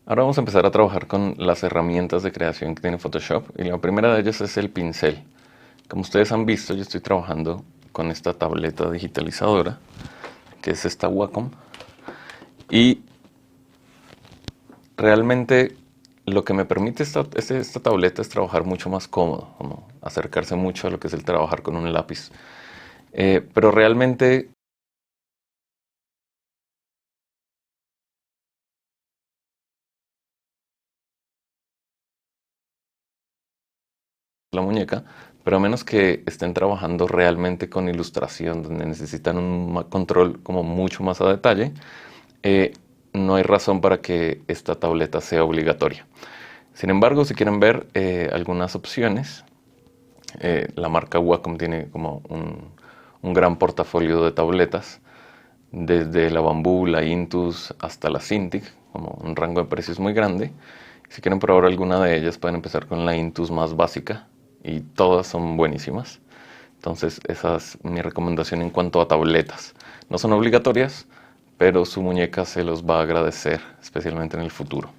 Ahora vamos a empezar a trabajar con las herramientas de creación que tiene Photoshop y la primera de ellas es el pincel. Como ustedes han visto, yo estoy trabajando con esta tableta digitalizadora que es esta Wacom y realmente lo que me permite esta tableta es trabajar mucho más cómodo, como acercarse mucho a lo que es el trabajar con un lápiz. Pero realmente la muñeca, pero a menos que estén trabajando realmente con ilustración, donde necesitan un control como mucho más a detalle, eh, no hay razón para que esta tableta sea obligatoria. Sin embargo, si quieren ver algunas opciones, la marca Wacom tiene como un gran portafolio de tabletas, desde la Bamboo, la Intus hasta la Cintiq, como un rango de precios muy grande. Si quieren probar alguna de ellas, pueden empezar con la Intus más básica y todas son buenísimas. Entonces, esa es mi recomendación en cuanto a tabletas. No son obligatorias, pero su muñeca se los va a agradecer, especialmente en el futuro.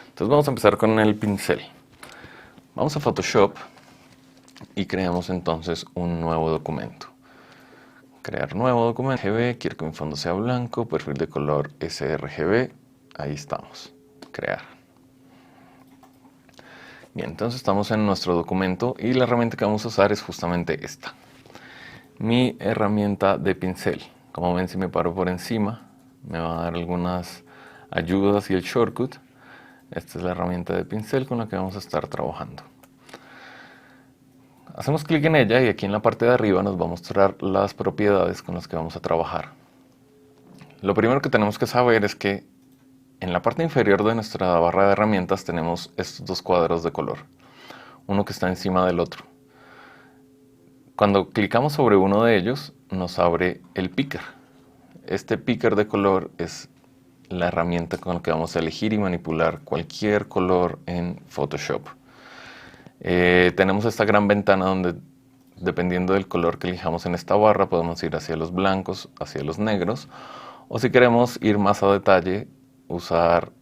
Entonces, vamos a empezar con el pincel. Vamos a Photoshop y creamos entonces un nuevo documento. Crear nuevo documento, RGB, quiero que mi fondo sea blanco, perfil de color sRGB, ahí estamos, crear. Bien, entonces estamos en nuestro documento y la herramienta que vamos a usar es justamente esta. Mi herramienta de pincel. Como ven, si me paro por encima, me va a dar algunas ayudas y el shortcut. Esta es la herramienta de pincel con la que vamos a estar trabajando. Hacemos clic en ella y aquí en la parte de arriba nos va a mostrar las propiedades con las que vamos a trabajar. Lo primero que tenemos que saber es que en la parte inferior de nuestra barra de herramientas tenemos estos dos cuadros de color, uno que está encima del otro. Cuando clicamos sobre uno de ellos, nos abre el picker. Este picker de color es la herramienta con la que vamos a elegir y manipular cualquier color en Photoshop. Tenemos esta gran ventana donde, dependiendo del color que elijamos en esta barra, podemos ir hacia los blancos, hacia los negros, o si queremos ir más a detalle, usar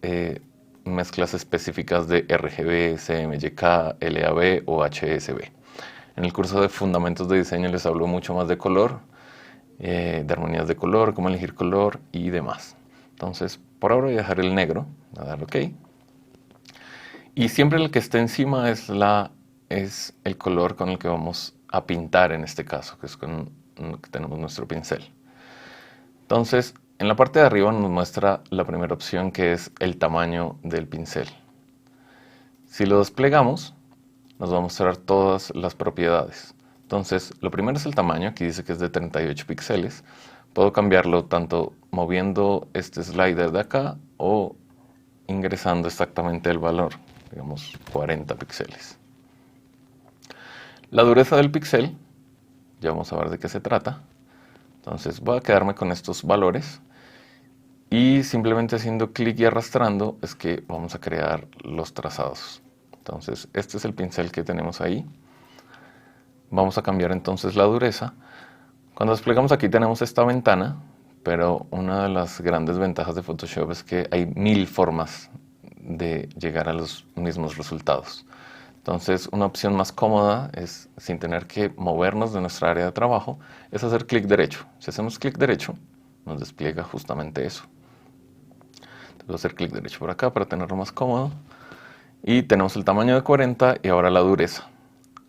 mezclas específicas de RGB, CMYK, LAB o HSB. En el curso de Fundamentos de Diseño les hablo mucho más de color, de armonías de color, cómo elegir color y demás. Entonces, por ahora voy a dejar el negro, voy a dar OK. Y siempre el que esté encima es el color con el que vamos a pintar en este caso, que es con el que tenemos nuestro pincel. Entonces, en la parte de arriba nos muestra la primera opción, que es el tamaño del pincel. Si lo desplegamos, nos va a mostrar todas las propiedades. Entonces, lo primero es el tamaño, aquí dice que es de 38 píxeles. Puedo cambiarlo tanto moviendo este slider de acá o ingresando exactamente el valor, digamos 40 píxeles. La dureza del píxel, ya vamos a ver de qué se trata. Entonces voy a quedarme con estos valores y simplemente haciendo clic y arrastrando es que vamos a crear los trazados. Entonces este es el pincel que tenemos ahí. Vamos a cambiar entonces la dureza. Cuando desplegamos aquí tenemos esta ventana, pero una de las grandes ventajas de Photoshop es que hay 1000 formas de llegar a los mismos resultados. Entonces, una opción más cómoda es, sin tener que movernos de nuestra área de trabajo, es hacer clic derecho. Si hacemos clic derecho, nos despliega justamente eso. Entonces, voy a hacer clic derecho por acá para tenerlo más cómodo. Y tenemos el tamaño de 40 y ahora la dureza.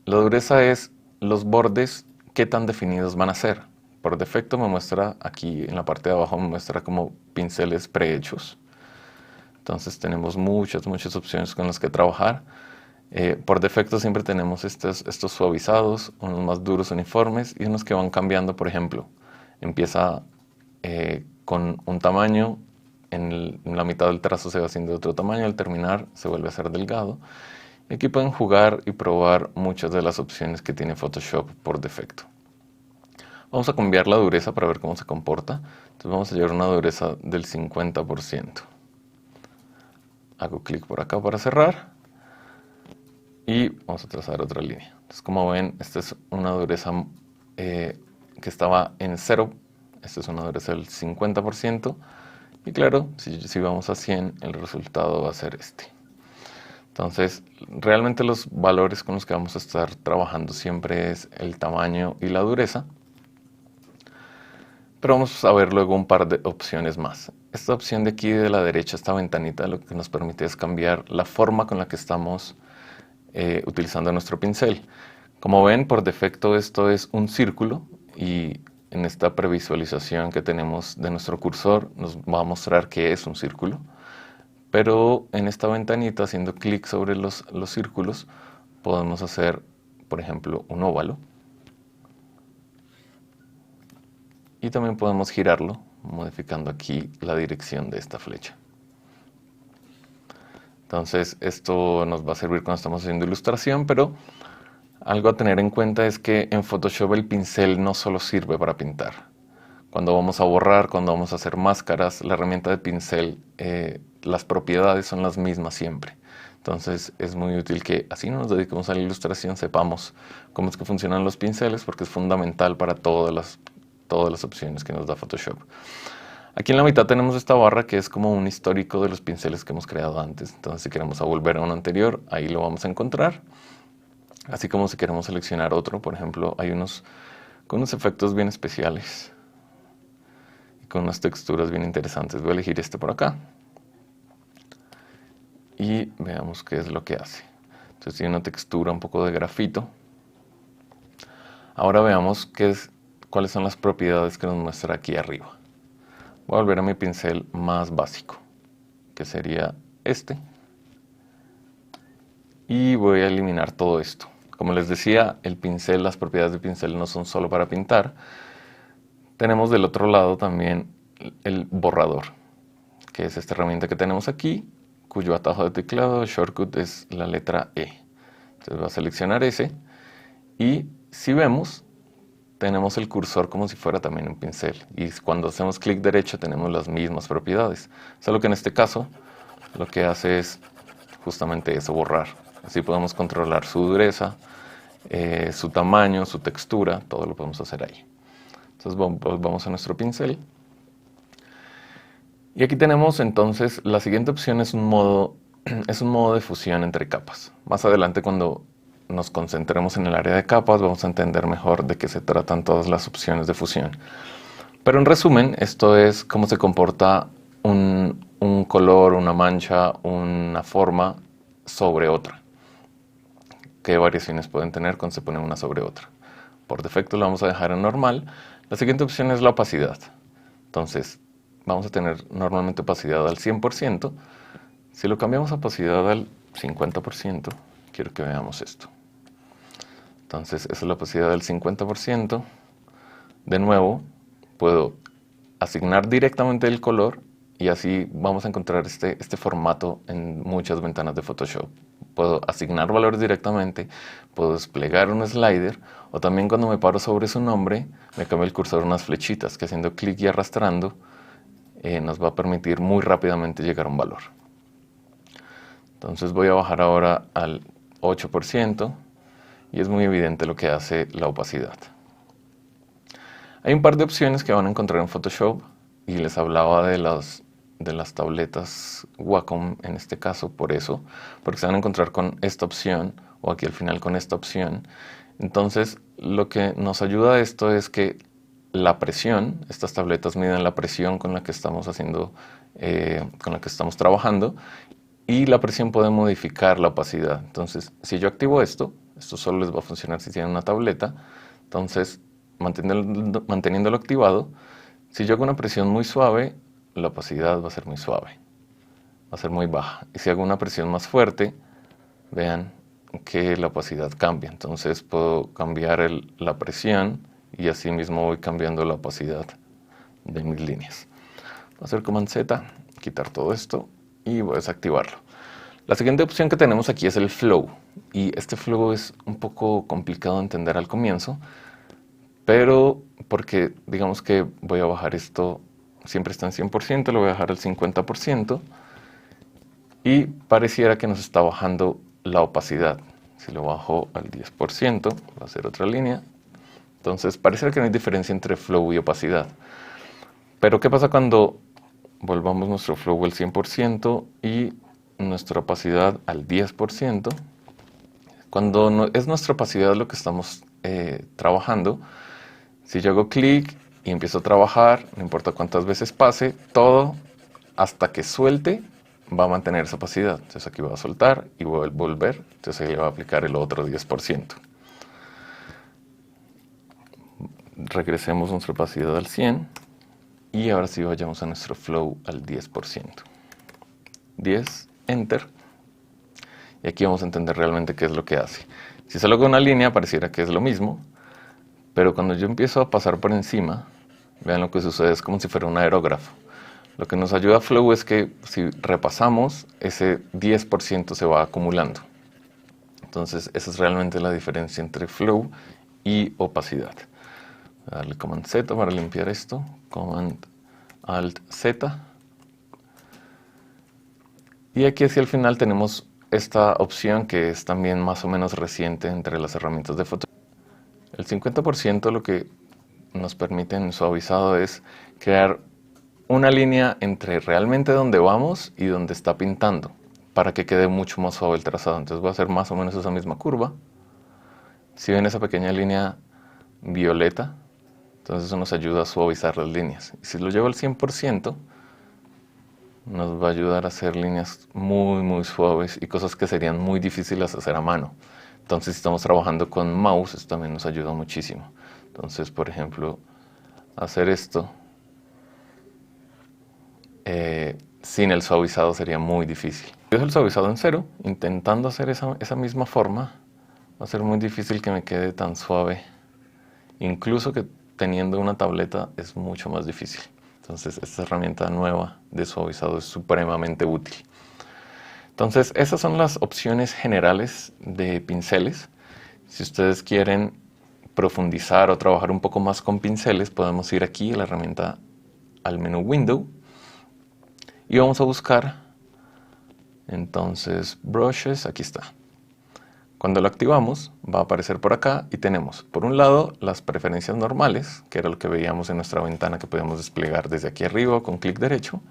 La dureza es los bordes, qué tan definidos van a ser. Por defecto me muestra aquí en la parte de abajo, me muestra como pinceles prehechos. Entonces tenemos muchas opciones con las que trabajar. Por defecto siempre tenemos estos suavizados, unos más duros uniformes y unos que van cambiando. Por ejemplo, empieza con un tamaño, en la mitad del trazo se va haciendo de otro tamaño, al terminar se vuelve a ser delgado. Y aquí pueden jugar y probar muchas de las opciones que tiene Photoshop por defecto. Vamos a cambiar la dureza para ver cómo se comporta. Entonces vamos a llevar una dureza del 50%. Hago clic por acá para cerrar. Y vamos a trazar otra línea. Entonces, como ven, esta es una dureza que estaba en 0. Esta es una dureza del 50%. Y claro, si vamos a 100, el resultado va a ser este. Entonces, realmente los valores con los que vamos a estar trabajando siempre es el tamaño y la dureza. Pero vamos a ver luego un par de opciones más. Esta opción de aquí de la derecha, esta ventanita, lo que nos permite es cambiar la forma con la que estamos utilizando nuestro pincel. Como ven, por defecto esto es un círculo y en esta previsualización que tenemos de nuestro cursor nos va a mostrar que es un círculo. Pero en esta ventanita, haciendo clic sobre los círculos, podemos hacer, por ejemplo, un óvalo. Y también podemos girarlo, modificando aquí la dirección de esta flecha. Entonces, esto nos va a servir cuando estamos haciendo ilustración, pero algo a tener en cuenta es que en Photoshop el pincel no solo sirve para pintar. Cuando vamos a borrar, cuando vamos a hacer máscaras, la herramienta de pincel, las propiedades son las mismas siempre. Entonces es muy útil que así no nos dediquemos a la ilustración, sepamos cómo es que funcionan los pinceles, porque es fundamental para todas las opciones que nos da Photoshop. Aquí en la mitad tenemos esta barra que es como un histórico de los pinceles que hemos creado antes. Entonces si queremos volver a uno anterior, ahí lo vamos a encontrar. Así como si queremos seleccionar otro, por ejemplo, hay unos con unos efectos bien especiales y con unas texturas bien interesantes. Voy a elegir este por acá y veamos qué es lo que hace. Entonces tiene una textura un poco de grafito. Ahora veamos cuáles son las propiedades que nos muestra aquí arriba. Voy a volver a mi pincel más básico, que sería este. Y voy a eliminar todo esto. Como les decía, el pincel, las propiedades del pincel no son solo para pintar. Tenemos del otro lado también el borrador, que es esta herramienta que tenemos aquí, cuyo atajo de teclado, shortcut, es la letra E. Entonces voy a seleccionar ese. Y si vemos, tenemos el cursor como si fuera también un pincel. Y cuando hacemos clic derecho tenemos las mismas propiedades. Solo que en este caso lo que hace es justamente eso, borrar. Así podemos controlar su dureza, su tamaño, su textura, todo lo podemos hacer ahí. Entonces vamos a nuestro pincel. Y aquí tenemos entonces, la siguiente opción es un modo de fusión entre capas. Más adelante, cuando nos concentremos en el área de capas, vamos a entender mejor de qué se tratan todas las opciones de fusión. Pero en resumen, esto es cómo se comporta un color, una mancha, una forma sobre otra. Qué variaciones pueden tener cuando se pone una sobre otra. Por defecto lo vamos a dejar en normal. La siguiente opción es la opacidad. Entonces, vamos a tener normalmente opacidad al 100%. Si lo cambiamos a opacidad al 50%, quiero que veamos esto. Entonces, esa es la opacidad del 50%. De nuevo, puedo asignar directamente el color y así vamos a encontrar este formato en muchas ventanas de Photoshop. Puedo asignar valores directamente, puedo desplegar un slider, o también cuando me paro sobre su nombre, me cambia el cursor unas flechitas que haciendo clic y arrastrando nos va a permitir muy rápidamente llegar a un valor. Entonces voy a bajar ahora al 8% y es muy evidente lo que hace la opacidad. Hay un par de opciones que van a encontrar en Photoshop y les hablaba de las tabletas Wacom en este caso, porque se van a encontrar con esta opción o aquí al final con esta opción. Entonces lo que nos ayuda a esto es que la presión, estas tabletas miden la presión con la que estamos trabajando, y la presión puede modificar la opacidad. Entonces si yo activo esto solo les va a funcionar si tienen una tableta. Entonces manteniéndolo activado, si yo hago una presión muy suave, la opacidad va a ser muy suave, va a ser muy baja. Y si hago una presión más fuerte, vean que la opacidad cambia. Entonces puedo cambiar la presión y así mismo voy cambiando la opacidad de mis líneas. Voy a hacer Command Z, quitar todo esto y voy a desactivarlo. La siguiente opción que tenemos aquí es el Flow. Y este Flow es un poco complicado de entender al comienzo, pero porque digamos que voy a bajar esto, siempre está en 100%, lo voy a bajar al 50% y pareciera que nos está bajando la opacidad. Si lo bajo al 10%, va a ser otra línea. Entonces pareciera que no hay diferencia entre flow y opacidad. Pero ¿qué pasa cuando volvamos nuestro flow al 100% y nuestra opacidad al 10%. Cuando no, es nuestra opacidad lo que estamos trabajando, si yo hago clic y empiezo a trabajar, no importa cuántas veces pase, todo hasta que suelte va a mantener esa opacidad. Entonces aquí voy a soltar y voy a volver, entonces ahí le voy a aplicar el otro 10%. Regresemos nuestra opacidad al 100 y ahora sí vayamos a nuestro flow al 10%. 10, enter. Y aquí vamos a entender realmente qué es lo que hace. Si solo con una línea pareciera que es lo mismo, pero cuando yo empiezo a pasar por encima, vean lo que sucede, es como si fuera un aerógrafo. Lo que nos ayuda a Flow es que si repasamos, ese 10% se va acumulando. Entonces, esa es realmente la diferencia entre Flow y opacidad. Voy a darle Command Z para limpiar esto. Command Alt Z. Y aquí hacia el final tenemos esta opción que es también más o menos reciente entre las herramientas de Photoshop. El 50% lo que nos permite en suavizado es crear una línea entre realmente donde vamos y donde está pintando para que quede mucho más suave el trazado. Entonces voy a hacer más o menos esa misma curva. Si ven esa pequeña línea violeta, entonces eso nos ayuda a suavizar las líneas. Y si lo llevo al 100%, nos va a ayudar a hacer líneas muy suaves y cosas que serían muy difíciles de hacer a mano. Entonces si estamos trabajando con mouse, esto también nos ayuda muchísimo. Entonces, por ejemplo, hacer esto sin el suavizado sería muy difícil. Si dejo el suavizado en 0, intentando hacer esa misma forma, va a ser muy difícil que me quede tan suave. Incluso que teniendo una tableta es mucho más difícil. Entonces esta herramienta nueva de suavizado es supremamente útil. Entonces esas son las opciones generales de pinceles. Si ustedes quieren profundizar o trabajar un poco más con pinceles, podemos ir aquí a la herramienta, al menú Window, y vamos a buscar entonces Brushes, aquí está. Cuando lo activamos va a aparecer por acá y tenemos por un lado las preferencias normales, que era lo que veíamos en nuestra ventana que podíamos desplegar desde aquí arriba con clic derecho,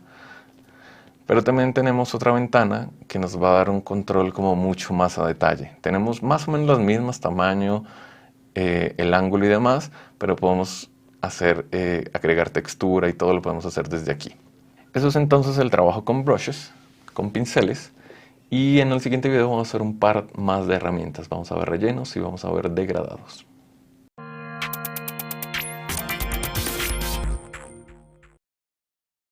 pero también tenemos otra ventana que nos va a dar un control como mucho más a detalle. Tenemos más o menos los mismos tamaño, el ángulo y demás, pero podemos hacer, agregar textura y todo lo podemos hacer desde aquí. Eso es entonces el trabajo con brushes, con pinceles, y en el siguiente video vamos a hacer un par más de herramientas. Vamos a ver rellenos y vamos a ver degradados.